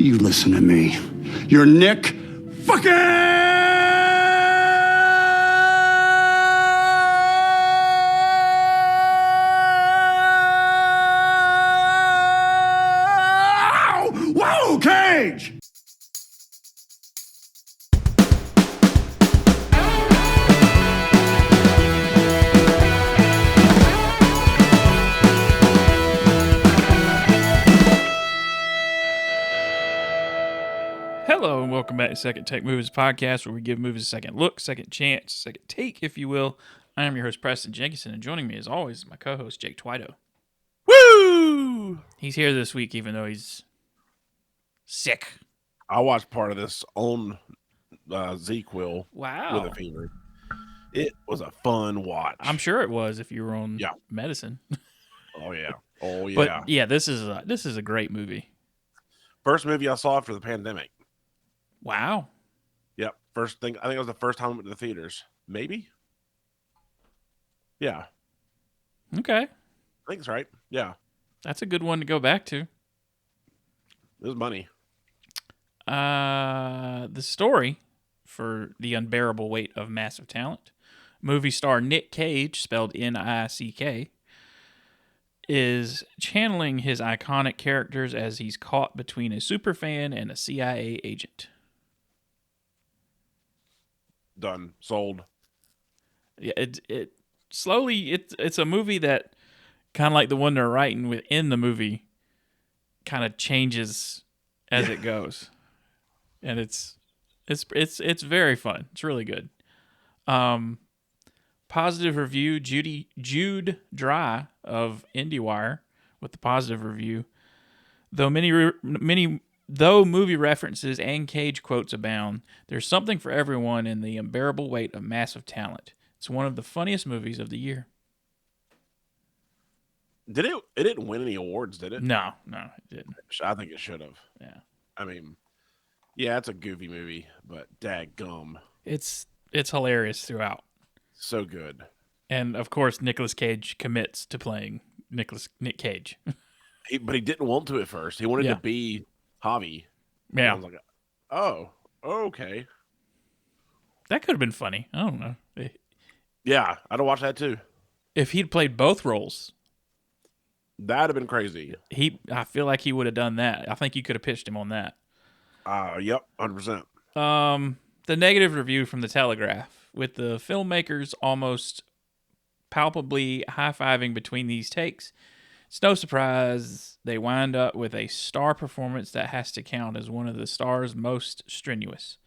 You listen to me. You're Nick fucking... Whoa, Cage! Hello and welcome back to Second Take Movies Podcast, where we give movies a second look, second chance, second take, if you will. I am your host, Preston Jenkinson, and joining me as always is my co-host, Jake Twito. Woo! He's here this week, even though he's sick. I watched part of this on Z-Quil Wow. with a fever. It was a fun watch. I'm sure it was if you were on medicine. Oh yeah. Oh yeah. But yeah, this is a great movie. First movie I saw after the pandemic. Wow. Yep. First thing. I think it was the first time I went to the theaters. Maybe. Yeah. Okay. I think it's right. Yeah. That's a good one to go back to. It was money. The story for The Unbearable Weight of Massive Talent. Movie star Nic Cage, spelled N-I-C-K, is channeling his iconic characters as he's caught between a superfan and a CIA agent. Done. Sold. Yeah, it's a movie that, kind of like the one they're writing within the movie, kind of changes as it goes, and it's very fun. It's really good. Positive review. Jude Dry of IndieWire with the positive review. Though though movie references and Cage quotes abound, there's something for everyone in The Unbearable Weight of Massive Talent. It's one of the funniest movies of the year. Did it? It didn't win any awards, did it? No, it didn't. I think it should have. Yeah. I mean, yeah, it's a goofy movie, but dadgum. It's hilarious throughout. So good. And of course, Nicolas Cage commits to playing Nic Cage. But he didn't want to at first. He wanted to be Javi. Yeah. I was like, oh, okay. That could have been funny. I don't know. Yeah, I'd have watched that too. If he'd played both roles, that'd have been crazy. I feel like he would have done that. I think you could have pitched him on that. Yep, 100%. The negative review from The Telegraph, with the filmmakers almost palpably high-fiving between these takes, it's no surprise they wind up with a star performance that has to count as one of the star's most strenuous.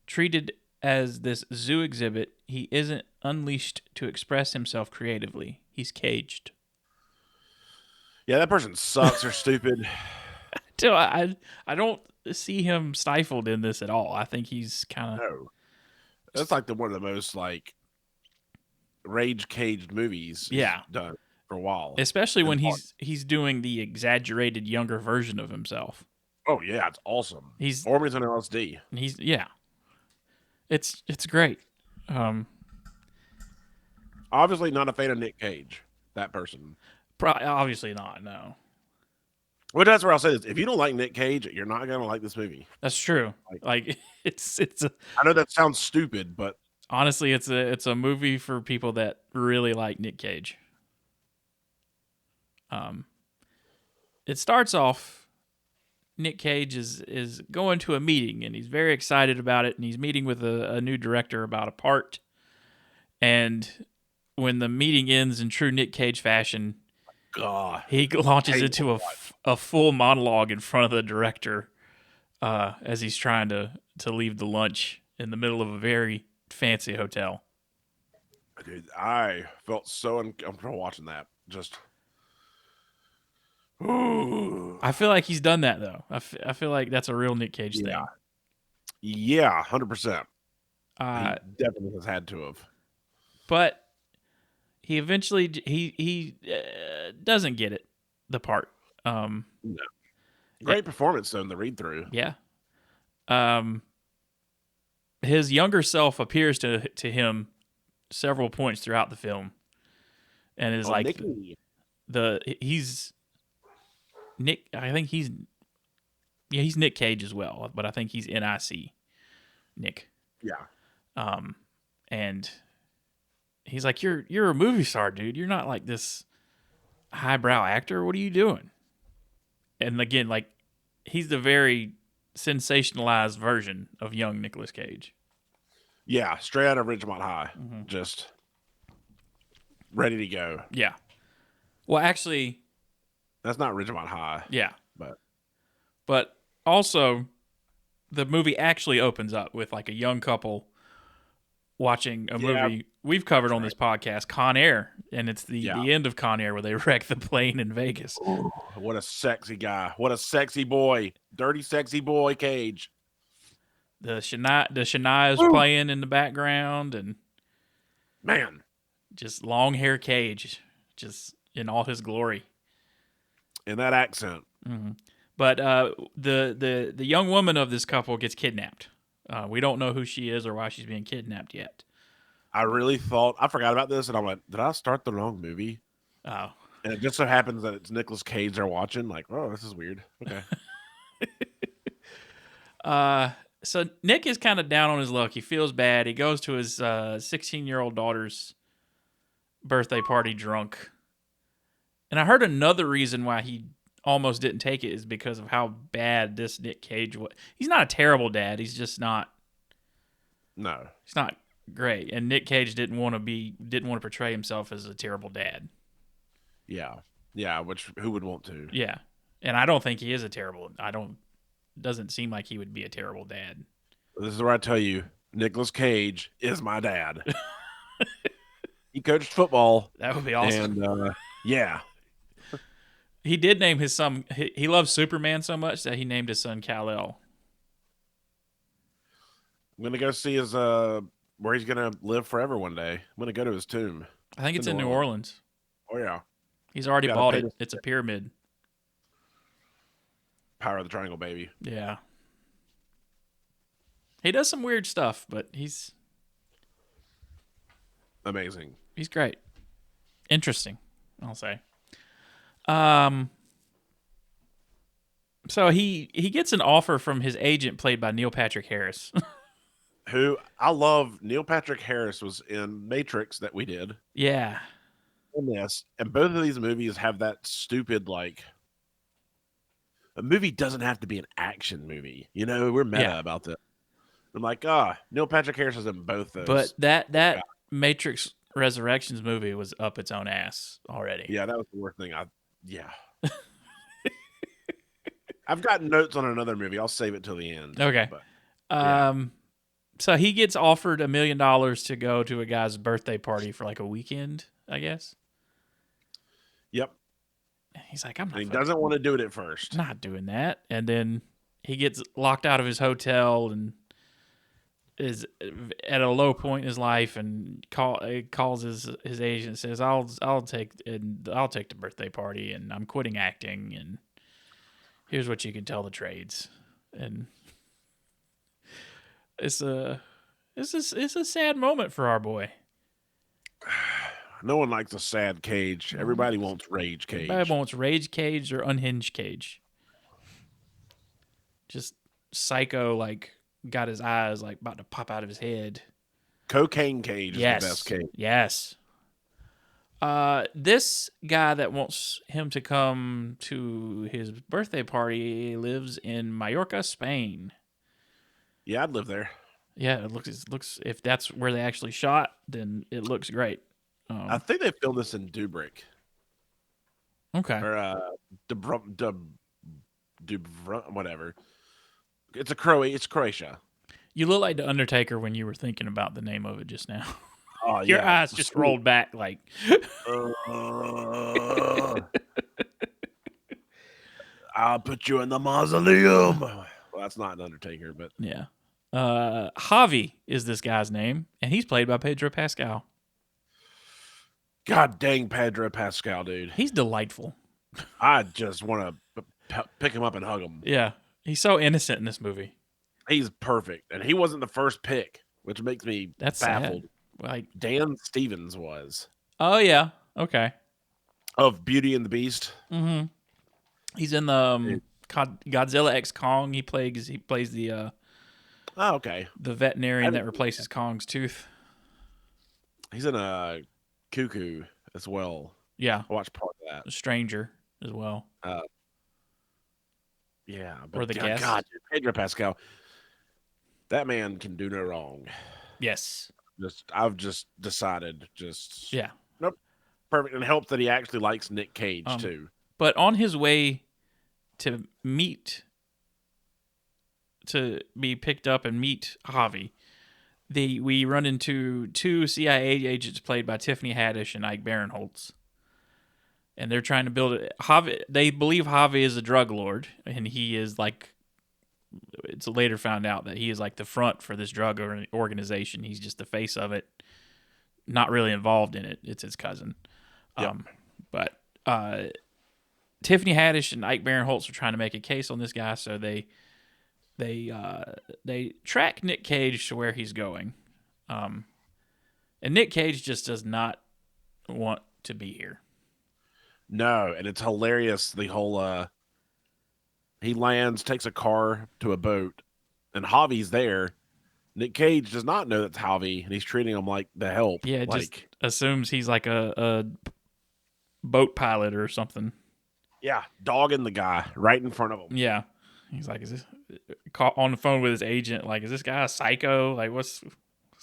Treated as this zoo exhibit, he isn't unleashed to express himself creatively. He's caged. Yeah, that person sucks or stupid. I don't see him stifled in this at all. I think he's kind of... No. That's like one of the most like rage caged movies done for a while. Especially when he's doing the exaggerated younger version of himself. Oh yeah, it's awesome. He's on LSD. It's great. Obviously not a fan of Nic Cage, that person. Obviously not, no. Well, that's where I'll say this. If you don't like Nic Cage, you're not going to like this movie. That's true. Like it's I know that sounds stupid, but honestly, it's a movie for people that really like Nic Cage. It starts off, Nic Cage is going to a meeting, and he's very excited about it, and he's meeting with a new director about a part. And when the meeting ends in true Nic Cage fashion, he launches into a full monologue in front of the director as he's trying to leave the lunch in the middle of a very fancy hotel. Dude, I felt so uncomfortable watching that. Just, I feel like he's done that though. I feel like that's a real Nic Cage thing. Yeah, 100%. He definitely has had to have. But he eventually he doesn't get it, the part. No. Great performance though in the read through. Yeah. His younger self appears to him several points throughout the film, and is like Nicky. he's Nick. I think he's Yeah, he's Nic Cage as well, but I think he's NIC, Nick. Yeah. And he's like, you're a movie star, dude. You're not like this highbrow actor. What are you doing? And again, like, he's the very sensationalized version of young Nicolas Cage. Yeah, straight out of Ridgemont High. Mm-hmm. Just ready to go. Yeah. Well, actually, that's not Ridgemont High. Yeah. But also, the movie actually opens up with like a young couple watching a movie we've covered on this podcast, Con Air, and it's the end of Con Air where they wreck the plane in Vegas. Ooh, what a sexy guy. What a sexy boy. Dirty, sexy boy, Cage. The Shania is playing in the background, and man, just long hair Cage, just in all his glory. In that accent. Mm-hmm. But the young woman of this couple gets kidnapped. We don't know who she is or why she's being kidnapped yet. I really thought, I forgot about this, and I'm like, did I start the wrong movie? Oh. And it just so happens that it's Nicolas Cage they're watching. Like, oh, this is weird. Okay. So Nick is kind of down on his luck. He feels bad. He goes to his 16-year-old daughter's birthday party drunk. And I heard another reason why he almost didn't take it is because of how bad this Nic Cage was. He's not a terrible dad. He's just not. No. He's not great. And Nic Cage didn't want to portray himself as a terrible dad. Yeah. Yeah, which who would want to? Yeah. And I don't think he is a terrible. Doesn't seem like he would be a terrible dad. This is where I tell you, Nicolas Cage is my dad. He coached football. That would be awesome. And yeah. He did name his son. He loves Superman so much that he named his son Kal-El. I'm gonna go see his where he's gonna live forever one day. I'm gonna go to his tomb. I think it's in New Orleans. Oh yeah. He's already bought it. It's a pyramid. Power of the Triangle, baby. Yeah. He does some weird stuff, but he's amazing. He's great. Interesting, I'll say. So he gets an offer from his agent played by Neil Patrick Harris. Who I love. Neil Patrick Harris was in Matrix that we did. Yeah. Yes. And both of these movies have that stupid, like, a movie doesn't have to be an action movie. You know, we're meta about this. I'm like, Neil Patrick Harris is in both those. But that Matrix Resurrections movie was up its own ass already. Yeah, that was the worst thing. I've got notes on another movie. I'll save it till the end. Okay. But, so he gets offered $1 million to go to a guy's birthday party for like a weekend, I guess. Yep. He's like, I'm not. And he doesn't want to do it at first. Not doing that. And then he gets locked out of his hotel and is at a low point in his life, and calls his agent and says, I'll take the birthday party, and I'm quitting acting, and here's what you can tell the trades. And it's a sad moment for our boy. No one likes a sad Cage. Everybody wants Rage Cage. Everybody wants Rage Cage or Unhinged Cage. Just psycho, like, got his eyes like about to pop out of his head. Cocaine Cage is the best Cage. Yes. This guy that wants him to come to his birthday party lives in Mallorca, Spain. Yeah, I'd live there. Yeah, it looks. If that's where they actually shot, then it looks great. I think they filmed this in Dubrick. Okay. Or whatever. It's Croatia. You look like the Undertaker when you were thinking about the name of it just now. Oh, Your eyes just rolled back like. I'll put you in the mausoleum. Well, that's not an Undertaker, but yeah. Javi is this guy's name, and he's played by Pedro Pascal. God dang Pedro Pascal, dude. He's delightful. I just want to pick him up and hug him. Yeah. He's so innocent in this movie. He's perfect. And he wasn't the first pick, which makes me baffled. Sad. Like Dan Stevens was. Oh, yeah. Okay. Of Beauty and the Beast. Mm-hmm. He's in the Godzilla X Kong. He plays the Oh, okay. the veterinarian that replaces Kong's tooth. He's in a Cuckoo as well. Yeah, I watched part of a Stranger as well. that. Yeah, Or but The God, Guest. Pedro Pascal, that man can do no wrong. Yes. I've just decided, Yeah. nope, perfect, and helped that he actually likes Nic Cage too. But on his way to be picked up and meet Javi, we run into two CIA agents played by Tiffany Haddish and Ike Barinholtz. And they're trying to build it. They believe Javi is a drug lord, and he is like. It's later found out that he is like the front for this drug organization. He's just the face of it, not really involved in it. It's his cousin. Yep. But Tiffany Haddish and Ike Barinholtz are trying to make a case on this guy, so they track Nic Cage to where he's going, and Nic Cage just does not want to be here. No, and it's hilarious. The whole he lands, takes a car to a boat, and Javi's there. Nic Cage does not know that's Javi, and he's treating him like the help. Yeah, like, just assumes he's like a boat pilot or something. Yeah, dogging the guy right in front of him. Yeah, he's like, is this on the phone with his agent? Like, is this guy a psycho? Like, what's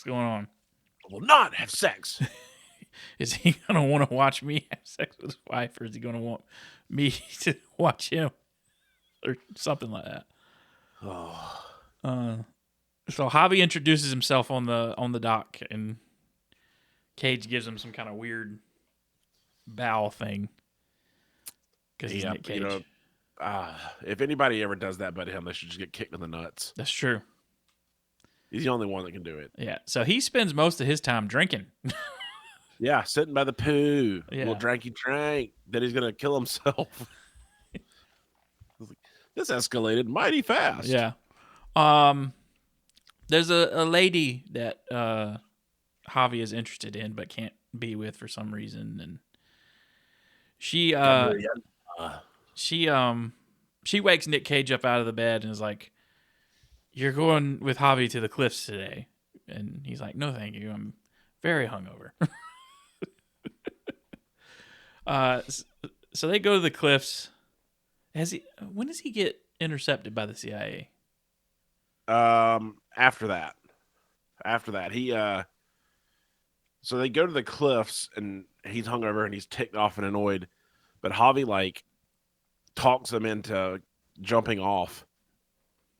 going on? I will not have sex. Is he gonna want to watch me have sex with his wife, or is he gonna want me to watch him, or something like that? Oh. So Javi introduces himself on the dock, and Cage gives him some kind of weird bow thing because he's Nic Cage. You know, if anybody ever does that but him, they should just get kicked in the nuts. That's true. He's the only one that can do it. Yeah. So he spends most of his time drinking. Yeah, sitting by the pool. Yeah. Little dranky drank. Then he's gonna kill himself. This escalated mighty fast. Yeah. There's a lady that Javi is interested in but can't be with for some reason, and she wakes Nic Cage up out of the bed and is like, "You're going with Javi to the cliffs today," and he's like, "No, thank you. I'm very hungover." So they go to the cliffs. When does he get intercepted by the CIA? After that, he so they go to the cliffs and he's hungover and he's ticked off and annoyed, but Javi talks him into jumping off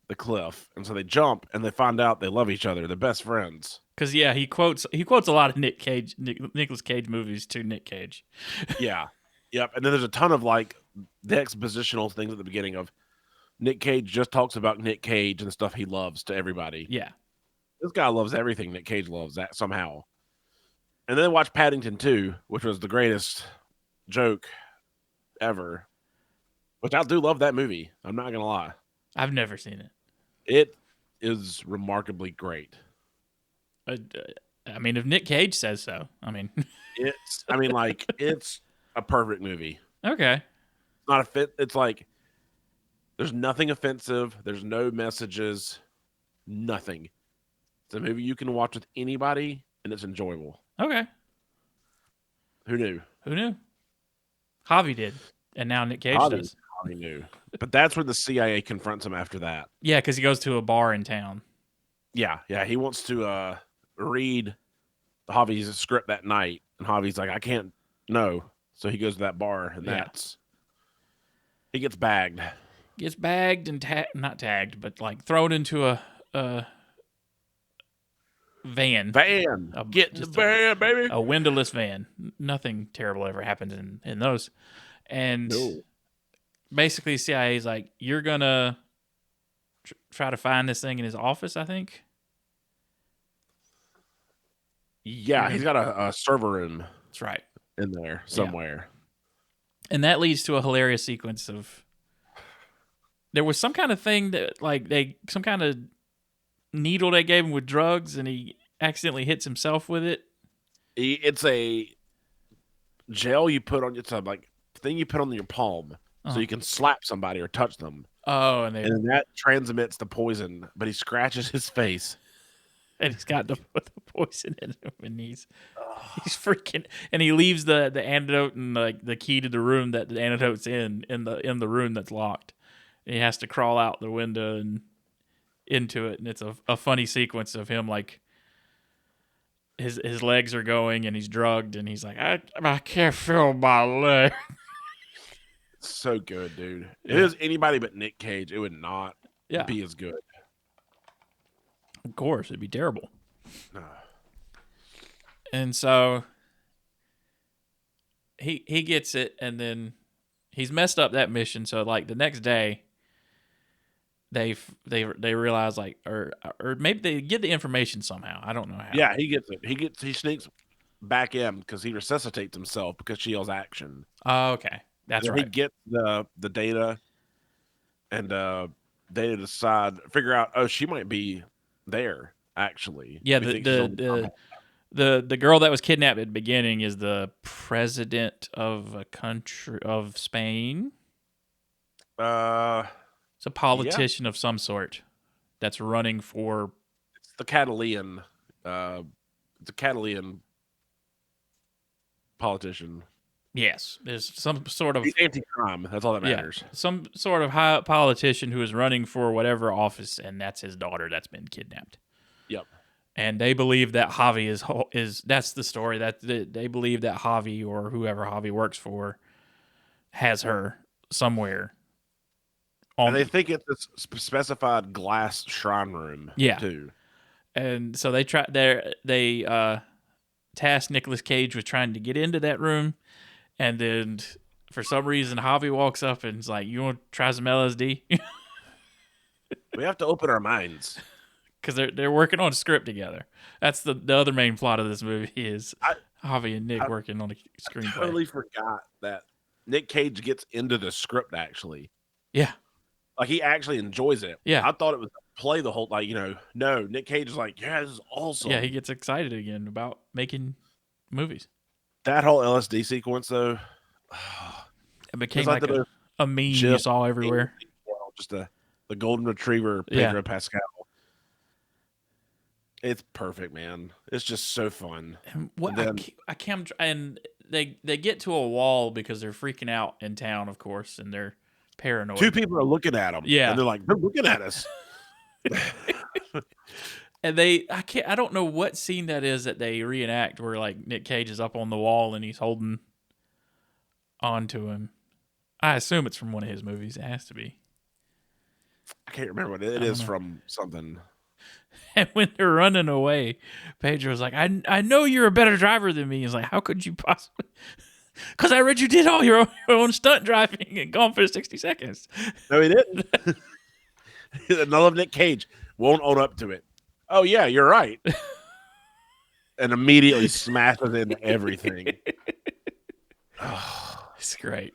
the cliff, and so they jump and they find out they love each other. They're best friends. Because he quotes a lot of Nicolas Cage movies to Nic Cage. Yeah, yep. And then there's a ton of the expositional things at the beginning of Nic Cage just talks about Nic Cage and the stuff he loves to everybody. Yeah, this guy loves everything Nic Cage loves that somehow. And then watch Paddington 2, which was the greatest joke ever. Which I do love that movie. I'm not gonna lie. I've never seen it. It is remarkably great. I mean, if Nic Cage says so, I mean, it's a perfect movie. Okay. It's not a fit. It's like there's nothing offensive. There's no messages. Nothing. It's a movie you can watch with anybody, and it's enjoyable. Okay. Who knew? Javi did, and now Nic Cage does. Javi knew. But that's where the CIA confronts him after that. Yeah, because he goes to a bar in town. Yeah. He wants to read Javi's script that night, and Javi's like, I can't. No. So he goes to that bar, and he gets bagged. Gets bagged and not tagged, but thrown into a van. Get in the van, baby. A windowless van. Nothing terrible ever happens in those. And basically, the CIA is like, you're going to try to find this thing in his office, I think. Yeah, he's got a server room. That's right. In there somewhere. Yeah. And that leads to a hilarious sequence of... There was some kind of thing that, some kind of needle they gave him with drugs, and he accidentally hits himself with it. It's a gel you put on. It's a thing you put on your palm, so you can slap somebody or touch them. Oh, and then that transmits the poison, but he scratches his face. and he's got the poison in him, and he's freaking, and he leaves the antidote and like the key to the room that the antidote's in the room that's locked. And he has to crawl out the window and into it, and it's a funny sequence of him like his legs are going and he's drugged and he's like, I can't feel my leg. So good, dude. If Yeah. it was anybody but Nic Cage, it would not Yeah, be as good. of course it'd be terrible. No. And so he gets it, and then he's messed up that mission. So like the next day, they realize like, or maybe they get the information somehow. I don't know how. Yeah, he gets it. He sneaks back in because he resuscitates himself because she yells action. Oh, okay, that's And right. he gets the data, and they figure out, oh, she might be there actually. Yeah, We think she's on the the girl that was kidnapped at the beginning is the president of a country of Spain. It's a politician of some sort that's running for. It's the Catalan. It's a Catalan politician. Yes, there's some sort of He's anti-crime. That's all that matters. some sort of high politician who is running for whatever office, and that's his daughter that's been kidnapped. Yep. And they believe that Javi is that's the story, that they believe that Javi or whoever Javi works for has her somewhere. And they think it's a specified glass shrine room. Yeah. Too. And so they tasked Nicolas Cage with trying to get into that room, and then for some reason Javi walks up and is like, "You want to try some LSD?" We have to open our minds. Because they're working on a script together. That's the other main plot of this movie is Javi and Nick working on a screenplay. I totally forgot that Nic Cage gets into the script actually. Yeah. Like he actually enjoys it. Yeah. I thought it was a play the whole no, Nic Cage is like, yeah, this is awesome. Yeah, he gets excited again about making movies. That whole LSD sequence though. It became like a meme you saw everywhere. Just the golden retriever, Pedro Pascal. It's perfect, man. It's just so fun. And and they get to a wall because they're freaking out in town, of course, and they're paranoid. Two people are looking at them. Yeah. And they're like, they're looking at us. And I don't know what scene that is that they reenact where like Nic Cage is up on the wall and he's holding onto him. I assume it's from one of his movies. It has to be. I can't remember what it is from something. And when they're running away, Pedro's like, I know you're a better driver than me. He's like, how could you possibly? Because I read you did all your own stunt driving and gone for 60 seconds. No, he didn't. And I love Nic Cage. Won't own up to it. Oh, yeah, you're right. And immediately smashes into everything. Oh, it's great.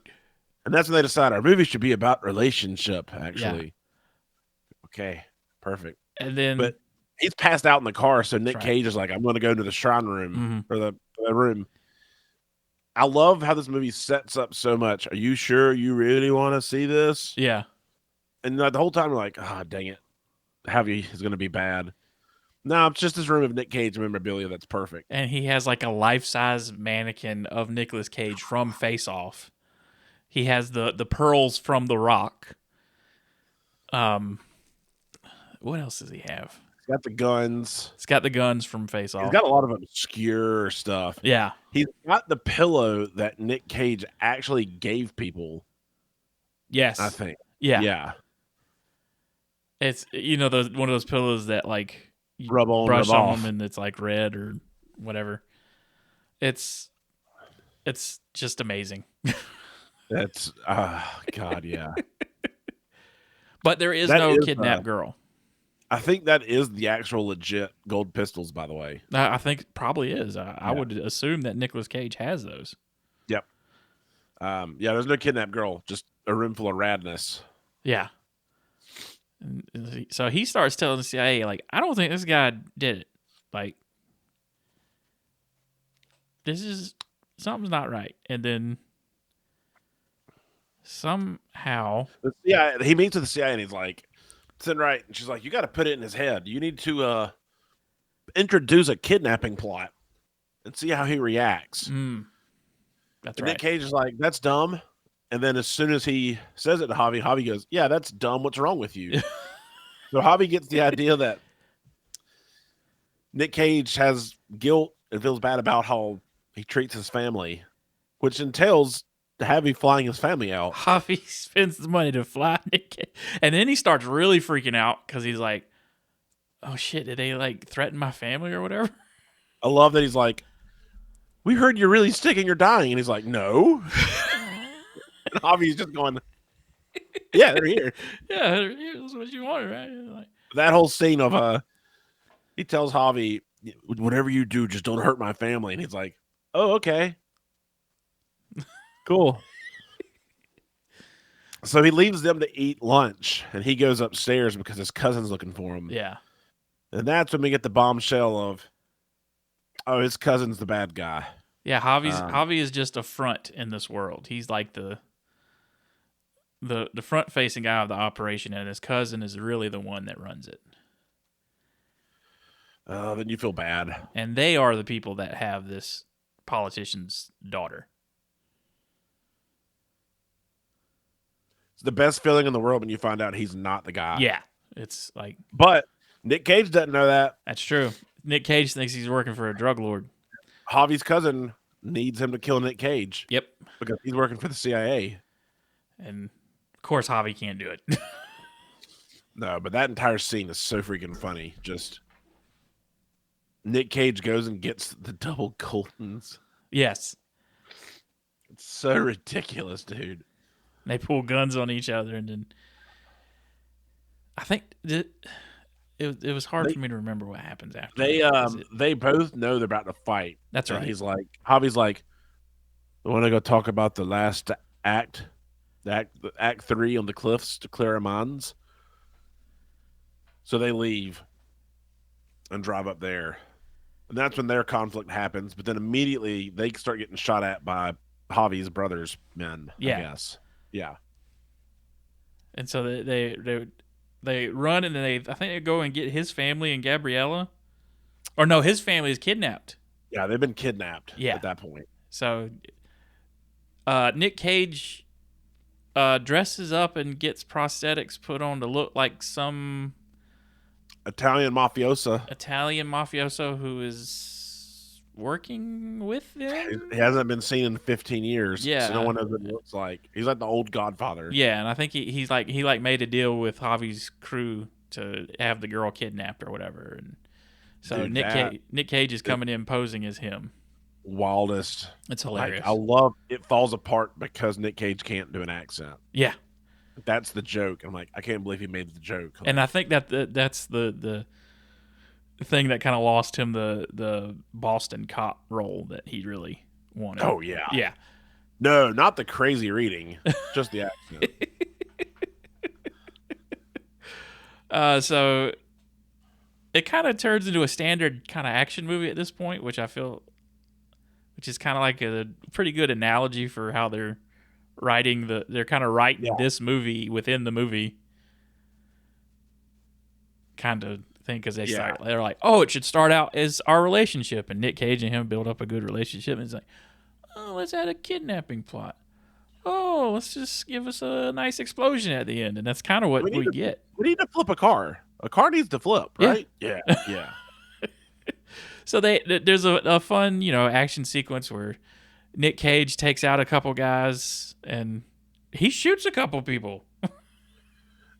And that's when they decide our movie should be about relationship, actually. Yeah. Okay, perfect. And then, but he's passed out in the car, so Nic Cage is like, I'm going to go to the shrine room or the room. I love how this movie sets up so much. Are you sure you really want to see this? Yeah. And the whole time, we're like, oh, dang it. Javi is going to be bad. No, it's just this room of Nic Cage memorabilia that's perfect. And he has like a life-size mannequin of Nicolas Cage from Face Off. He has the pearls from The Rock. What else does he have? He's got the guns. He's got the guns from Face Off. He's got a lot of obscure stuff. Yeah. He's got the pillow that Nic Cage actually gave people. Yes. I think. Yeah. Yeah. It's, one of those pillows that like you rub on, brush rub on off. them and it's like red or whatever. It's just amazing. That's God, yeah. But there is no kidnapped girl. I think that is the actual legit gold pistols, by the way. I think it probably is. I would assume that Nicolas Cage has those. Yep. Yeah, there's no kidnapped girl, just a room full of radness. Yeah. And so he starts telling the CIA, like, I don't think this guy did it. Like, something's not right. And then somehow. Yeah, he meets with the CIA and he's like, sitting right, and she's like, you got to put it in his head. You need to introduce a kidnapping plot and see how he reacts. That's And right. Nick Cage is like, that's dumb. And then as soon as he says it to Javi goes, yeah, that's dumb. What's wrong with you? So Javi gets the idea that Nick Cage has guilt and feels bad about how he treats his family, which entails Javi flying his family out. Javi spends the money to fly Nick Cage. And then he starts really freaking out because he's like, oh shit, did they like threaten my family or whatever? I love that he's like, we heard you're really sick and you're dying. And he's like, no. And Javi's just going, yeah, they're here. Yeah, here's what you wanted, right? Like, That whole scene of he tells Javi, whatever you do, just don't hurt my family. And he's like, oh, okay. Cool. So he leaves them to eat lunch and he goes upstairs because his cousin's looking for him. yeah. And that's when we get the bombshell of, oh, his cousin's the bad guy. Yeah, Javi is just a front in this world. He's like the front facing guy of the operation, and his cousin is really the one that runs it. Then you feel bad. And they are the people that have this politician's daughter. It's the best feeling in the world when you find out he's not the guy. Yeah. It's like, But Nick Cage doesn't know that. that's true. Nick Cage thinks he's working for a drug lord. Javi's cousin needs him to kill Nick Cage. Yep. Because he's working for the CIA. And of course, Javi can't do it. No, but that entire scene is so freaking funny. Just Nick Cage goes and gets the double Coltons. Yes. It's so ridiculous, dude. They pull guns on each other, and then I think it was hard for me to remember what happens after. They both know they're about to fight. That's right. And Javi's like, I want to go talk about the last act, act 3 on the cliffs to clear our minds. So they leave and drive up there. And that's when their conflict happens. But then immediately they start getting shot at by Javi's brother's men, I guess. Yeah. And so they run, and then I think they go and get his family and Gabriella. Or no, his family is kidnapped. Yeah, they've been kidnapped at that point. So Nick Cage dresses up and gets prosthetics put on to look like some Italian mafioso who is working with them. He hasn't been seen in 15 years. Yeah. So no one knows what he looks like. He's like the old Godfather. Yeah, and I think he made a deal with Javi's crew to have the girl kidnapped or whatever. And so Dude, Nick Cage is coming in posing as him. Wildest. It's hilarious. I love it. Falls apart because Nick Cage can't do an accent. Yeah. That's the joke. I'm like, I can't believe he made the joke. And I think that's the thing that kind of lost him the Boston cop role that he really wanted. Oh, yeah. Yeah. No, not the crazy reading, just the accent. So it kind of turns into a standard kind of action movie at this point, which is kind of like a pretty good analogy for how they're writing this movie within the movie kind of thing, because they're like, oh, it should start out as our relationship, and Nick Cage and him build up a good relationship, and it's like, oh, let's add a kidnapping plot. Oh, let's just give us a nice explosion at the end, and that's kind of what we get. We need to flip a car. A car needs to flip, right? Yeah. So there's a fun, action sequence where Nick Cage takes out a couple guys and he shoots a couple people.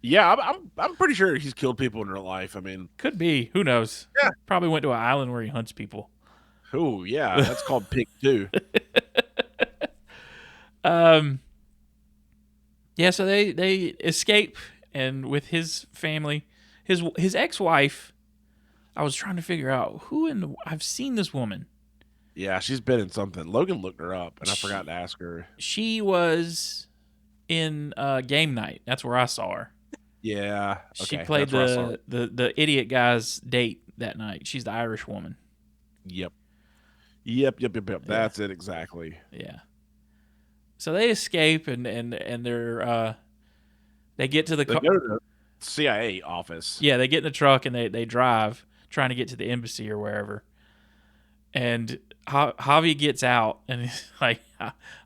Yeah, I'm pretty sure he's killed people in real life. I mean, could be. Who knows? Yeah. Probably went to an island where he hunts people. Oh yeah, that's called Pig 2. Yeah. So they escape, and with his family, his ex-wife. I was trying to figure out I've seen this woman. Yeah, she's been in something. Logan looked her up, and I forgot to ask her. She was in Game Night. That's where I saw her. Yeah. Okay, she played the idiot guy's date that night. She's the Irish woman. Yep. That's it exactly. Yeah. So they escape and they're they get to the They car. go to the CIA office. Yeah, they get in the truck and they drive trying to get to the embassy or wherever. And Javi gets out and he's like,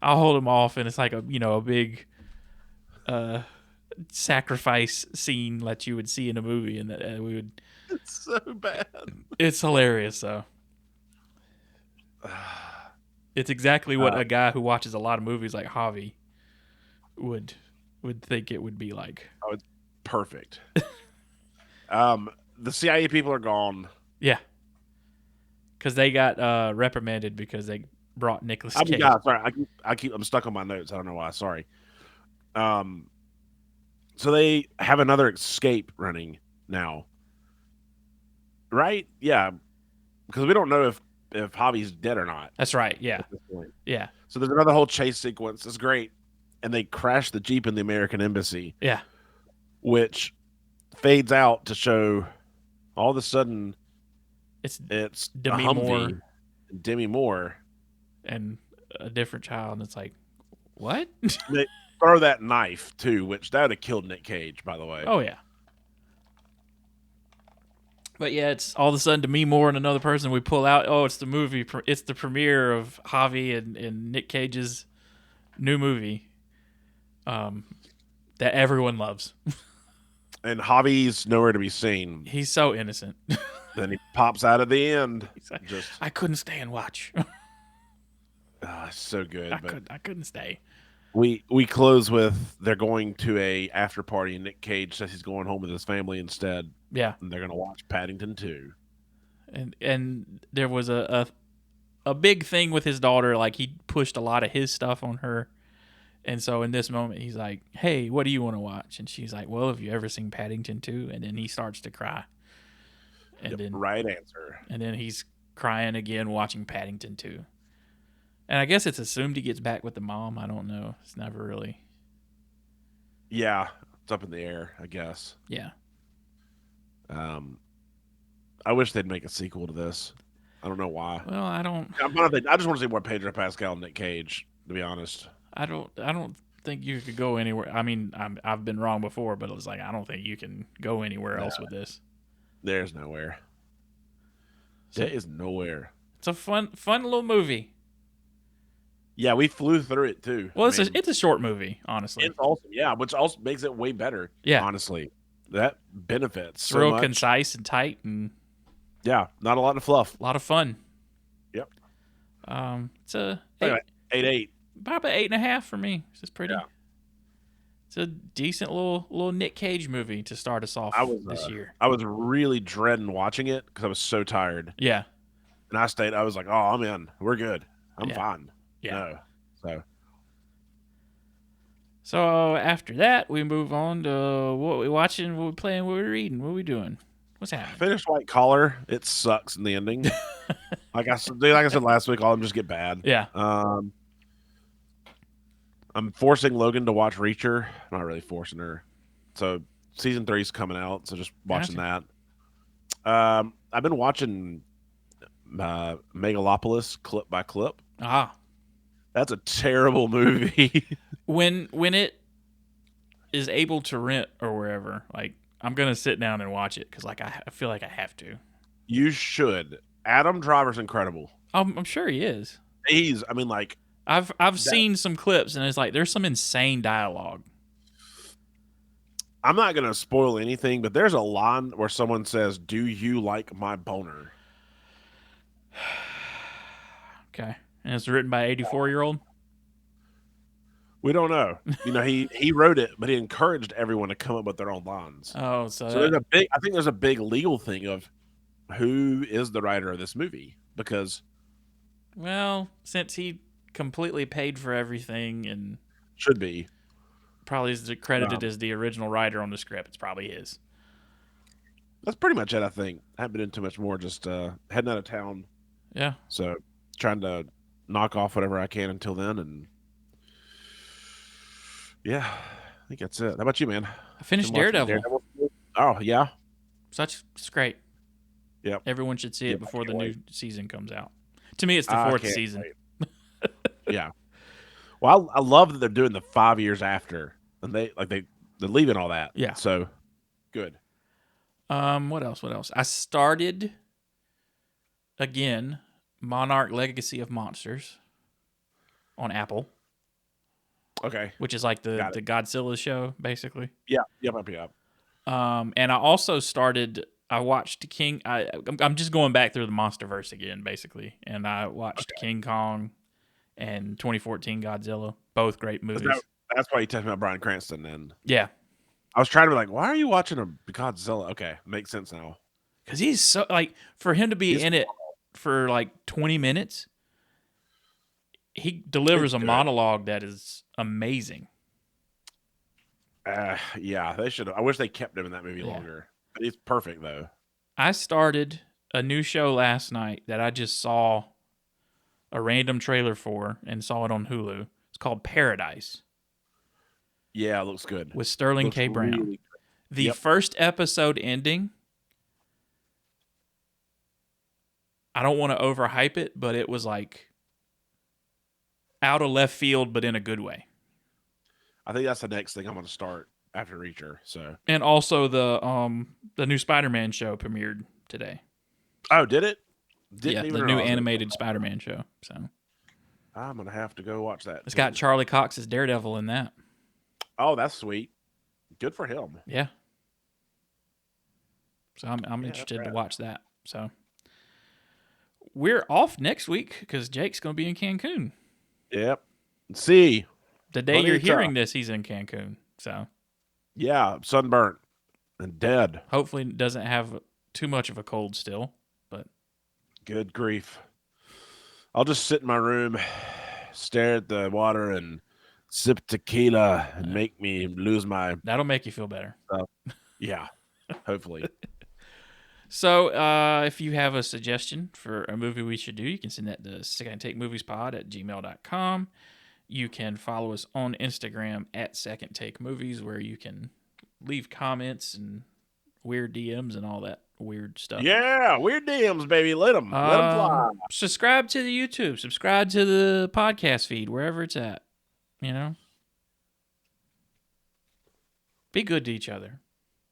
I'll hold him off, and it's like a big sacrifice scene that you would see in a movie, and that we would. It's so bad. It's hilarious though. It's exactly what a guy who watches a lot of movies like Javi would think it would be like. Oh, it's perfect. The CIA people are gone. Yeah. Because they got reprimanded because they brought Nicolas Cage. God, sorry, I'm stuck on my notes. I don't know why. Sorry. So they have another escape running now, right? Yeah, because we don't know if Javi's dead or not. That's right. Yeah. At this point. Yeah. So there's another whole chase sequence. It's great, and they crash the Jeep in the American embassy. Yeah. Which fades out to show all of a sudden it's Demi a Humvee, Moore. Demi Moore, and a different child, and it's like, what? They throw that knife too, which that would have killed Nic Cage, by the way. Oh yeah. But yeah, it's all of a sudden Demi Moore and another person. We pull out. Oh, it's the movie. It's the premiere of Javi and Nic Cage's new movie, that everyone loves. And Javi's nowhere to be seen. He's so innocent. Then he pops out at the end. He's like, Just I couldn't stay and watch. so good. I couldn't stay. We close with they're going to a after party, and Nic Cage says he's going home with his family instead. Yeah, and they're gonna watch Paddington 2. And there was a big thing with his daughter. Like, he pushed a lot of his stuff on her, and so in this moment he's like, "Hey, what do you want to watch?" And she's like, "Well, have you ever seen Paddington 2?" And then he starts to cry. And then right answer. And then he's crying again watching Paddington 2. And I guess it's assumed he gets back with the mom. I don't know. It's never really. Yeah, it's up in the air, I guess. Yeah. I wish they'd make a sequel to this. I don't know why. Well, I just want to see more Pedro Pascal and Nic Cage, to be honest. I don't think you could go anywhere. I mean, I've been wrong before, but it was like, I don't think you can go anywhere else with this. There's nowhere. There is nowhere. It's a fun little movie. Yeah, we flew through it too. Well, it's a short movie, honestly. It's awesome, yeah, which also makes it way better. Yeah, honestly, that benefits. It's so real much. concise and tight, and yeah, not a lot of fluff. A lot of fun. Yep. It's a anyway, 8.8. About 8.5 for me. It's just pretty. Yeah. It's a decent little Nic Cage movie to start us off this year. I was really dreading watching it because I was so tired. Yeah. And I was like, oh, I'm in. We're good. I'm fine. Yeah. No. So after that, we move on to what we watching, what we playing, what we reading, what we doing. What's happening? Finished White Collar. It sucks in the ending. like I said last week, all of them just get bad. Yeah. I'm forcing Logan to watch Reacher. I'm not really forcing her. So season 3 is coming out, so just watching that. I've been watching Megalopolis clip by clip. Ah. That's a terrible movie. When it is able to rent or wherever, like, I'm gonna sit down and watch it because, like, I feel like I have to. You should. Adam Driver's incredible. I'm sure he is. I've seen some clips, and it's like there's some insane dialogue. I'm not gonna spoil anything, but there's a line where someone says, "Do you like my boner?" Okay. And it's written by 84-year-old? We don't know. He wrote it, but he encouraged everyone to come up with their own lines. Oh, so I think there's a big legal thing of who is the writer of this movie, because well, since he completely paid for everything and should be probably is credited as the original writer on the script, it's probably his. That's pretty much it, I think. I haven't been into much more, just heading out of town. Yeah. So trying to knock off whatever I can until then, and yeah, I think that's it. How about you, man? I finished Daredevil. Oh, yeah? It's great. Yep. Everyone should see it before the new season comes out. To me, it's the fourth season. Yeah. Well, I love that they're doing the 5 years after, and they're leaving all that. Yeah. So good. What else? What else? I started again Monarch Legacy of Monsters on Apple, Okay. which is like the Got it. Godzilla show, basically. Yeah. Yep. And I also started. I watched King. I'm just going back through the MonsterVerse again, basically, and I watched King Kong and 2014 Godzilla, both great movies. That's why you texted me about Bryan Cranston. And Yeah, I was trying to be like, why are you watching a Godzilla? Okay, makes sense now. because he's so like for him to be in it for like 20 minutes, he delivers a monologue that is amazing. Yeah, they should. I wish they kept him in that movie longer. But he's perfect though. I started a new show last night that I just saw a random trailer for and saw it on Hulu. It's called Paradise. Yeah, it looks good. With Sterling K. Brown. Really the first episode ending, I don't want to overhype it, but it was like out of left field, but in a good way. I think that's the next thing I'm going to start after Reacher. So, and also the new Spider-Man show premiered today. Oh, did it? The new animated Spider-Man show. So I'm gonna have to go watch that. It's got Charlie Cox as Daredevil in that. Oh, that's sweet. Good for him. Yeah. So I'm interested to watch that. So we're off next week because Jake's going to be in Cancun. Yep. See. The day you're hearing this, he's in Cancun. So yeah, sunburnt and dead. Hopefully doesn't have too much of a cold still, but good grief. I'll just sit in my room, stare at the water, and sip tequila and make me lose my... That'll make you feel better. Yeah, hopefully. So if you have a suggestion for a movie we should do, you can send that to secondtakemoviespod@gmail.com. You can follow us on Instagram @secondtakemovies, where you can leave comments and weird DMs and all that weird stuff. Yeah, weird DMs, baby. Let them fly. Subscribe to the YouTube. Subscribe to the podcast feed, wherever it's at. You know? Be good to each other.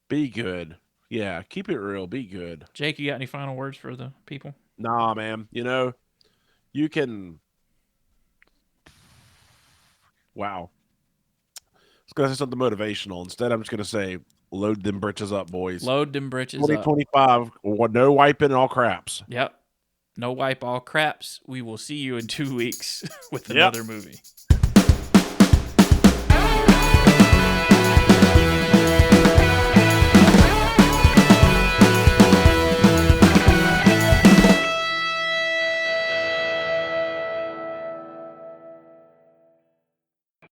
Be good. Yeah, keep it real. Be good. Jake, you got any final words for the people? Nah, man. You know, you can... Wow. I was going to say something motivational. Instead, I'm just going to say, load them britches up, boys. Load them britches 2025, no wiping all craps. Yep. No wipe all craps. We will see you in 2 weeks with another movie.